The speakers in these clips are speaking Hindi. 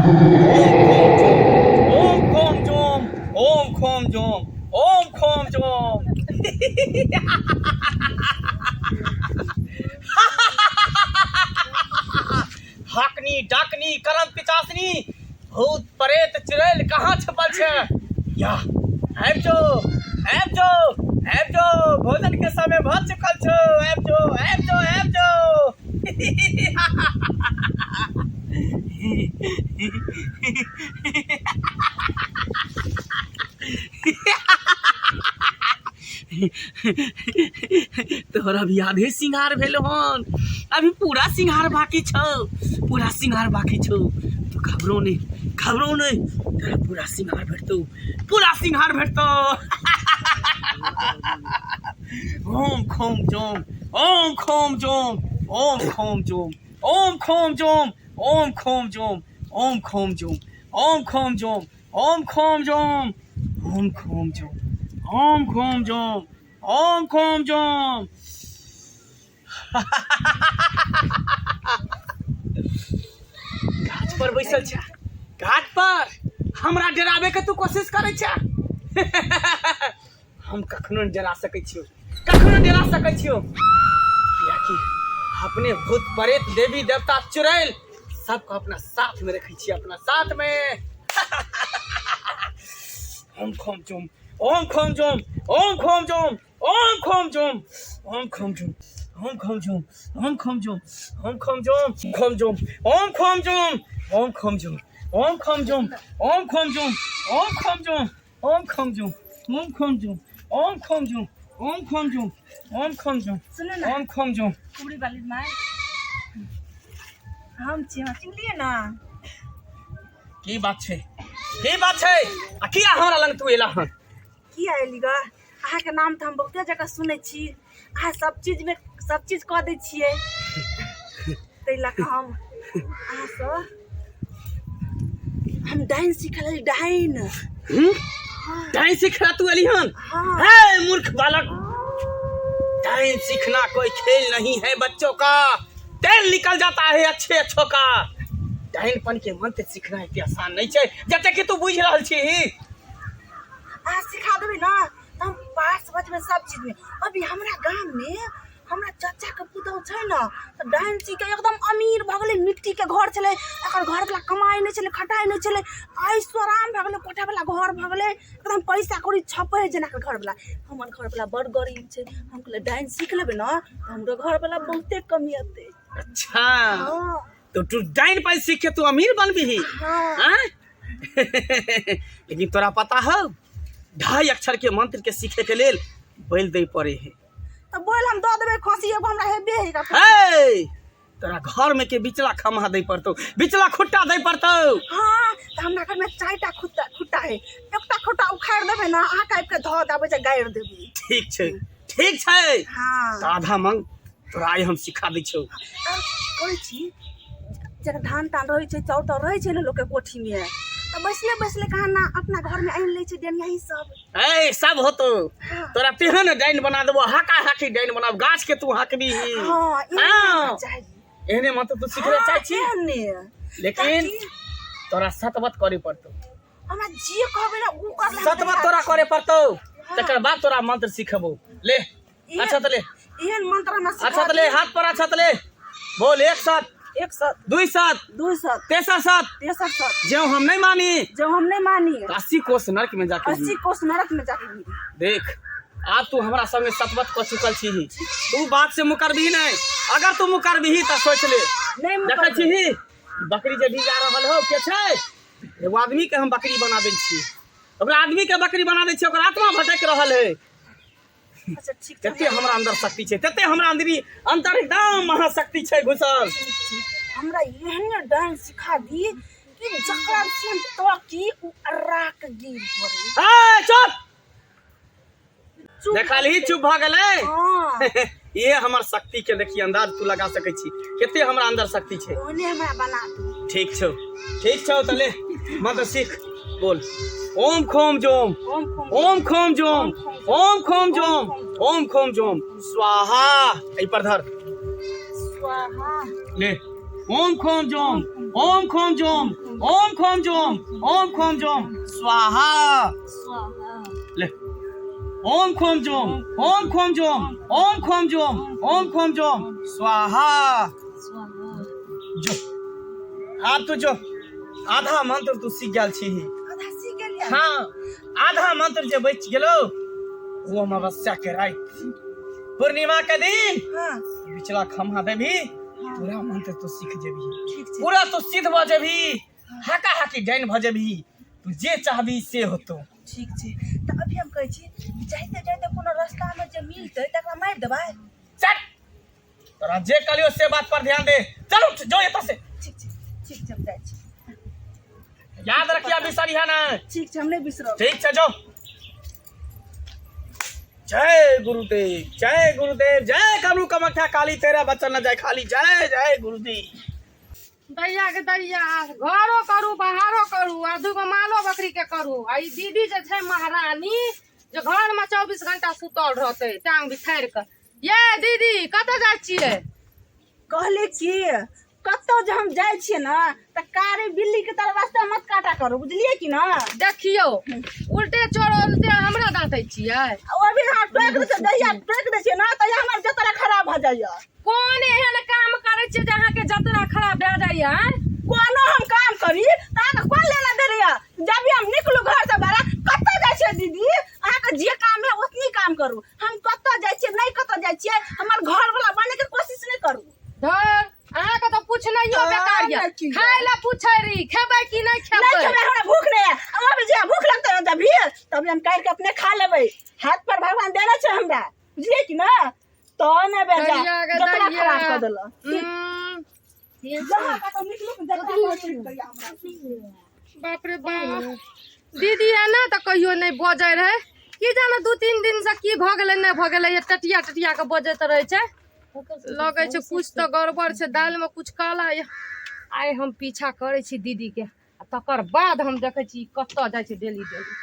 ओम खोम जोम, ओम खोम जोम, ओम खोम जोम। हाकनी डाकनी करम पिचासनी भूत प्रेत चुड़ैल कहाँ छपल छै? या आबि जो भोजन के समय भऽ चुकल छौ। आबि जो तोहर अभी आधे सिंगार भेलो हन, अभी पूरा सिंगार बाकी छौ। तो घबरो नहीं तेरा पूरा सिंगार भेटतो। ओम खोम जोम, ओम खोम जोम, ओम खोम जोम, ओम खोम जोम, ओम खोम जोम, ओम खोम जोम, ओम खोम जोम, ओम खोम जोम, ओम खोम जोम, ओम खोम जोम, ओम खोम जोम। घाट पर बैसल छ, घाट पर हमरा डराबे के तू कोशिश करे छ। हम कखनो नहीं डरा सकै छियो, कियाकि अपने भूत प्रेत देवी देवता चुड़ैल सबको अपना साथ में रखे छियै, अपना साथ में। ओम खोम जोम, ओम खोम जोम, ओम खोम जोम, ओम खोम जोम, ओम खोम जोम, ओम खोम जोम, ओम खोम जोम, ओम खोम जोम, खोम जोम, ओम खोम जोम, ओम खोम जोम, ओम खोम जोम, ओम खोम जोम, ओम खोम जोम, ओम खोम जोम, ओम खोम जोम, ओम खोम जोम, ओम खोम जोम, ओम खोम जोम, सुनो ना, ओम खोम जोम। कुबड़ी वाली माय हम चिन्हलिए ना। की बात छै? आ किया हमरा लग तू एला हन? की आइली ग? अहाँ के नाम तो हम बहुते जगह सुनै छी। अहाँ सब चीज कह दै छियै। तै ला हम अहाँ से हम डाइन सिखले डाइन। डाइन सिखला तू एली हन? हाँ। हे मूर्ख बालक, डाइन सीखना कोई खेल नहीं है बच्चों का। तेल निकल जाता है अच्छों का। डाइनपन के मंत्र सीखना इतना आसान नहीं है जते कि तू बुझ रहल छी। अहाँ सिखा देबै ना तो हम पास बचबे सब चीज में। अभी हमरा गांव में हमरा चाचा के पुतौह छै ना, तो डाइन सीख के एकदम अमीर भ गेलै। मिट्टी के घर छलै, एकर घर वाला कमाई नहीं छलै, खटाई नहीं छलै, ऐश्वर्याम भ गेलै, कोठा वाला घर भ गेलै, एकदम पैसा कौड़ी छपे जना के घर वाला। हमर घर वाला बड़ गरीब छै। हम कहले डाइन सीख लेबै ना तो हमरो घर वाला बहुते कमियते। अच्छा, हां तो तू डाइन पर सीख के तू अमीर बनबी? हां। लेकिन तोरा पता हो 2.5 अक्षर के मंत्र के सीखे के लेल बैल दे पड़े है। तो बोल हम दो देबे खसी एगो हमरा हेबे है। हे तोरा घर में के बिचला खम्हा दे पड़तो, बिचला खुट्टा दे पड़तो। हां, तो हमरा घर में 4टा खुट्टा है। एकटा खुट्टा उखाड़ देबे ना, अहाँ काट के धो देबे जे गाड़ देबे। ठीक छै। हां, तो आधा मंग तोरा आइ हम सिखा दै छौ। कहै छी जब धान तान रहै छै, चाउर ताउर रहै छै ना लोग के कोठी में, तो बैसले कहाँ ना अपना घर में आइन ले छै डेनिया ही सब। ए सब होतो। हाँ। तोरा तेहन डाइन बना देबो, हाकी डाइन बनाब, गाछ के तू हाकबी। हां चाहिए एहने मत तू सीखे चाहै छी। लेकिन तोरा सतवत करे पड़तो। हमरा जे कहबे ना उ कर ले। सतवत तोरा करे पड़तो, तकर बाद तोरा मंत्र सिखबो। ले अच्छा तो ले, एहन मंत्र में अच्छा तो ले, हाथ पर अच्छा तो ले। बोल 1 7 2 7 3 7 जो हम नहीं मानी 80 कोस नरक में जाके 80 कोस नरक में जाके देख। आज तू हमरा संगे सतवत कर चुकल छी, तू बात से मुकरबी नहीं। अगर तू मुकरबी तो सोच ले। देखे छी बकरी जे भी जा रहल हो के छै, एगो आदमी के हम बकरी बना दै छी। ओकरा आदमी के बकरी बना दै छी, ओकर आत्मा भटक रहल है। अच्छा ठीक है। तेते हमरा अंदर शक्ति छै, तेते हमरा अंदर एकदम महाशक्ति छै घुसल। हमरा एहन डांस सिखा दी कि जकर से तो की राख गिर पड़े। ए चुप देखा ली, चुप भ गेलै। हां ये हमर शक्ति के देखी अंदाज तू लगा सकै छी केते हमरा अंदर शक्ति छै। ओने हमरा बना दू। ठीक छौ त ले मंत्र सीख। बोल ओम खोम जोम, ओम खोम जोम, ओम खोम जोम, ओम खोम जोम स्वाहा। ए पर धर स्वाहा। ले ओम खोम जोम, ओम खोम जोम ओम खोम जोम ओम खोम जोम स्वाहा स्वाहा ले ओम खोम जोम ओम खोम जोम ओम खोम जोम ओम खोम जोम स्वाहा स्वाहा जो आप तो जो आधा मंत्र तू सीख गेल छी आधा सीख गेलियै हाँ आधा मंत्र जे बच गेलो वो अमावस्या के रात पूर्णिमा के दिन हाँ बिचला खम्हा देवी पूरा मंत्र तो सीख जेबी ठीक छै पूरा तो सिद्ध भ जेबी हाका हाकी डाइन भ जेबी तू जे चाहबी से होतो ठीक छै तऽ अभी हम कहै छी जाइते जाइते कोनो रास्तामे जे मिलतै तकरा मारि देबै चल तोरा जे कहलियो से बात पर ध्यान दे चल उठ जो एत से ठीक छै हम जाइ छी याद रखिया बिसरिया ना ठीक छै हम नहीं बिसरब ठीक छै जो जय गुरुदेव जय कमरू कमख्या काली तेरा बच्चन न जाए खाली जय जय गुरुदेव दैया के दैया घरो करू बाहरो करू आ दूगो मालो बकरी के करू आ ई दीदी जे छै महारानी जे घर में 24 घंटा सुतल रहते टांग बिछाड़ के ये दीदी कतऽ जाइ छियै कहले कि कतौ जे हम जाइ छियै ना तऽ कारी बिल्ली के तरह रास्ता मत काटा करू बुझलियै कि ना देखियो उल्टे चोर उल्टे हमरा डांटै छियै अभी हाथ टोक दे छै दहिया टोक दे छियै ना तऽ हमर जतरा खराब भ जाइया कोन एहन काम करै छियै जे अहाँके जतरा खराब भए जाइया कोनो हम काम करी तऽ कोन लेना दे रहिया जब भी हम निकलू घर से बाहर कतौ जाइ छियै दीदी अहाँके जे काम है ओतनी काम करू हम कतौ जाइ छियै नहीं कतौ जाइ छियै हमर घर वाला बने के कोशिश नहीं करू धर अहाँके तऽ पूछनैयो बेकार ये खाय ला पूछै रही खेबै कि नहीं खेबै नहीं खेबै हमरा भूख नहीं है अभी जे भूख लगतै ना तभी हम काट के अपने खा लेबै हाथ पर भगवान देने छै हमरा बुझलियै कि ना तो ने बेटा जतरा खराब कर देला जहाँ का तो निकलू जतरा बाप रे बाप दीदी है ना तो कहियो नहीं बजे रहे की जाने 2-3 दिन से की भ गेलै नहीं भ गेलै ये टटिया टटिया के बजैत रहे छै लगे छै कुछ तो गड़बड़ छै दाल में कुछ काला है आइ हम पीछा करे छी दीदी के तकर बाद हम देखे छी कत्ता जाय छै डेली डेली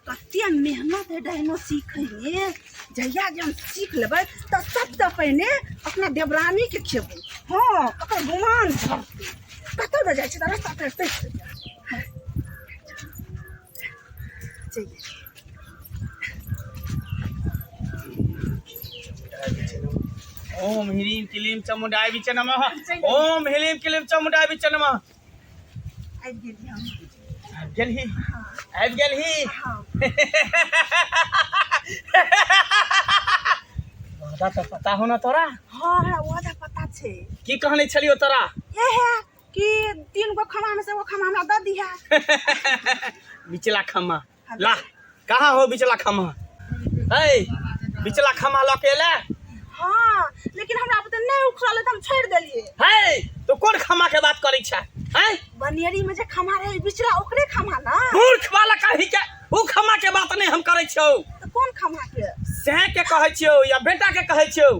कते मेहनत है डायनो सीखे में जहिया जे हम सीख लेबै तऽ सबसे पहिने अपना देवरानी के खेबै हाँ ओकर गुमान कतौ न जाइ छै तऽ रास्ता पर ओम ह्रीं क्लीं चामुंडाय विच नमः ओम ह्रीं क्लीं चामुंडाय विच नमः आबि गेलही वादा तो पता हो ना तोरा हाँ हमरा वादा पता छै की कहने छलियो तोरा ये है कि 3 गो खमा में से वो खमा हमरा दऽ दिहा बिचला खम्मा ला कहाँ हो बिचला खम्मा है बिचला खम्मा लऽ के ले हाँ लेकिन हमरा पता नहीं उखड़ल त हम छोड़ देलिए है तो कौन खम्मा के बात करै छै हैं बनियरी में जे खमा रहे बिचला ओकरे खमा ना मूर्ख वाला कहि के उ खम्मा के बात नहीं हम करै छियौ तो कौन खमा के से के कहै छियौ या बेटा के कहै छियौ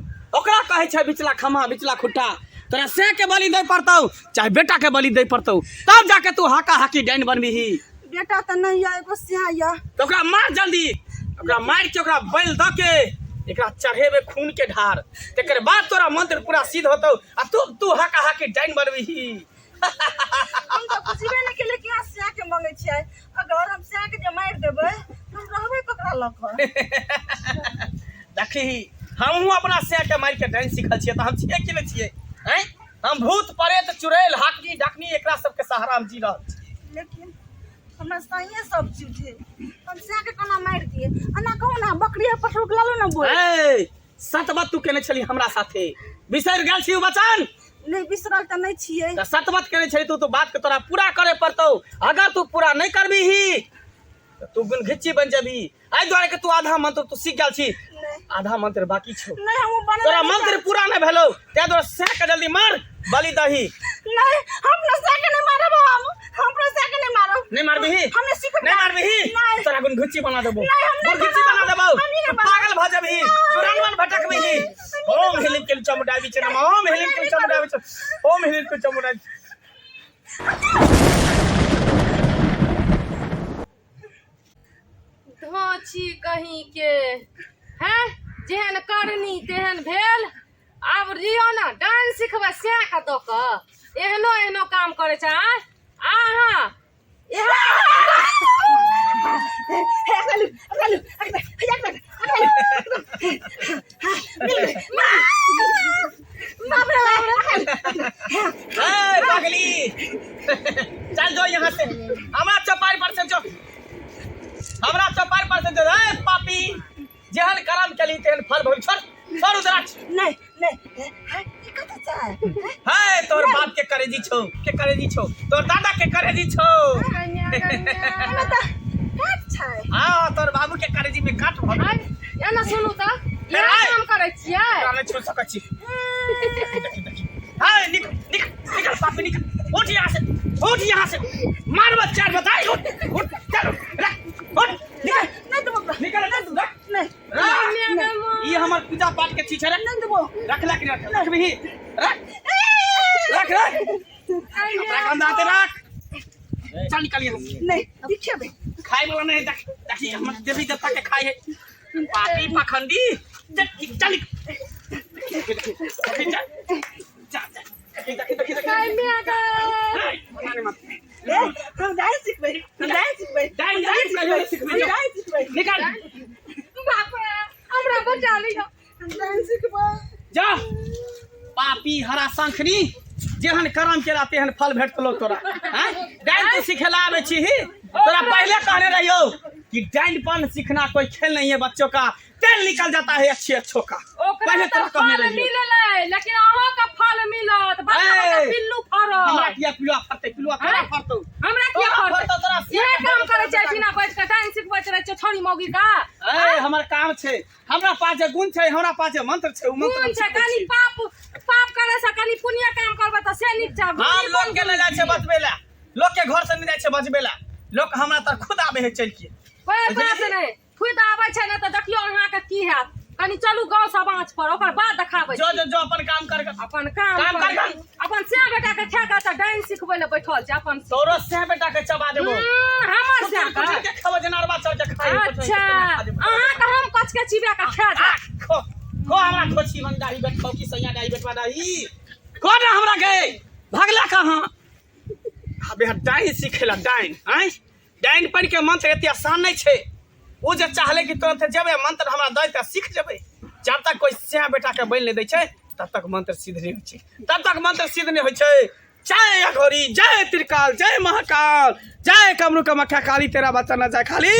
ओकरा कहै छै बिचला खम्मा बिचला खुट्टा तोरा से के बलि दे पड़तौ चाहे बेटा के बलि दे पड़तौ तब जाके तू हाका हाकी डाइन बनबिही बेटा त नहीं है एगो सिया या तो ओकरा मार जल्दी ओकरा मार के ओकरा बैल द के एकरा चढ़ेबे खून के धार तेकर बाद तोरा मंत्र पूरा सिद्ध होतौ आ तू हाका हाकी डाइन बनबिही हम तो बुझबे नहीं केले कि सिया के मांगे छियै अगर हम सिया के जे मार देबै हम रहबे ककरा लक देखी हमहू अपना से के मार के डाइन सीखल छियै त हम छियै कि नहीं छियै हैं हम भूत प्रेत चुड़ैल हाकनी डाकनी एकरा सब के सहारा हम जी रहल छी लेकिन हमरा सहिए सब चीज है हम सिया के कोना मार दिए अना कहू ना बकरी पशु के लालो ना बोल ए सतबत तू केने छली हमरा साथे बिसर गेल छी बचन नहीं बिसरल त नहीं छियै त सतबत केने छली तू तो बात के तोरा पूरा करे पड़तौ अगर तू पूरा नहीं करबीही त तू गुण घिच्ची बन जेबी आई द्वारे के तू आधा मंत्र तू सीख गेल छी आधा मंत्र बाकी छौ नहीं हम बने तोरा मंत्र पूरा नहीं भेलौ ते द्वारे से के जल्दी मार बलि दही नहीं हम न सिया के नहीं मारब हम सिया के नहीं मारब नहीं मारबीही हमने सीख नहीं मारबीही नहीं तोरा गुण घिच्ची बना देबो नहीं, हम नहीं गुण घिच्ची बना देबो हम नहीं पागल भ जेबी चुरानवन भटकबीही ओम ओम हेलिम के चमुंडा बिच नम ओम हेलिम के चमुंडा बिच ओम हेलिम के चमुंडा धाची कहीं के हैं जेहन करनी तेहन भेल आब रियो ना डांस सिखबे से का दो क एहनो एहनो काम करे छै आहा पागली चल जो यहाँ से हमरा चपाई पर से जो हमरा चपाई पर से जो रे पापी जेहन कर्म केली तेहन फल भोग छोड़ छोड़ उधर नहीं ई कत छै हाय तोर बाप के करेजी छौ तोर दादा के करेजी छौ एना त काट छै हां तोर बाबू के करेजी में काट भ एना सुनू त ये काम करे छियै काने छू सकै छी हाय निकल पापी निकल उठ यहाँ से मार मत चार बताई उठ चलो उठ निकल ये हमर पूजा पाठ के चीज है रख भी रख अपना काम दाते रख चल निकल यहाँ से नहीं दिखे खाए वाला नहीं देखी हम देवी देवता के खाए है पापी पाखंडी चल हम डांस सिखबै निकल बाप रे हमरा बचा लियो डांस सिखबै जा पापी हरा शंखनी जेहन कर्म केला तेहन फल भेटतलो तोरा हैं डांस तो सिखेला आवे छी तोरा पहले कहने रहियो कि डांसपन सीखना कोई खेल नहीं है बच्चों का तेल निकल जाता है अच्छों का पहले तोरा कहने रहियो लेकिन अहाँ का फल मिलत बच्चा पिल्लू फरत हमरा किया पिल्लुआ केना फरतौ हमरा किया फरतौ तोरा ये काम करे छै बिना बैठ के डांस सिखबैत रहे छै छोरी मौगी का ए हमर काम छै हमरा पास जे गुण छै हमरा पास जे मंत्र छै उ मंत्र छै कनी पाप करे से कनी पुण्य काम करबे त से नीक छै हम लोग के ले जाय छै बचबेला लोग के घर से नहीं जाय छै बचबेला लोग हमरा तर खुद आबे है चल के कोई बात नहीं खुद आबै छै न त देखियो अहाँ के की हैत कनी चलू गांव समाज पर ओकर बाद देखाबै जो अपन काम कर अपन काम कर अपन से बेटा के खा के डांस सिखबै ले बैठल छै अपन तोरो से बेटा के चबा देबो हमर से के खबो जनरवा चल के खाए अच्छा अहाँ के हम कच के चिबा के खा जा खो हमरा खोची मंदाही बैठ खो की सैया डाई बैठवा दाई को ना हमरा के भगला कहां अबे डाइन सिखेला डाइन पढ़ के मंत्र एते आसान नहीं छै वो जे चाहले कि तुरंत जेबे मंत्र हमरा दै त सीख जेबे जब तक कोई से बेटा के बैल नहीं दै छै तब तक मंत्र सिद्ध नहीं होय छै तब तक मंत्र सिद्ध नहीं होय छै जय अघोरी जय त्रिकाल जय महाकाल जय कमरू कमख्या काली तेरा बच्चा न जाए खाली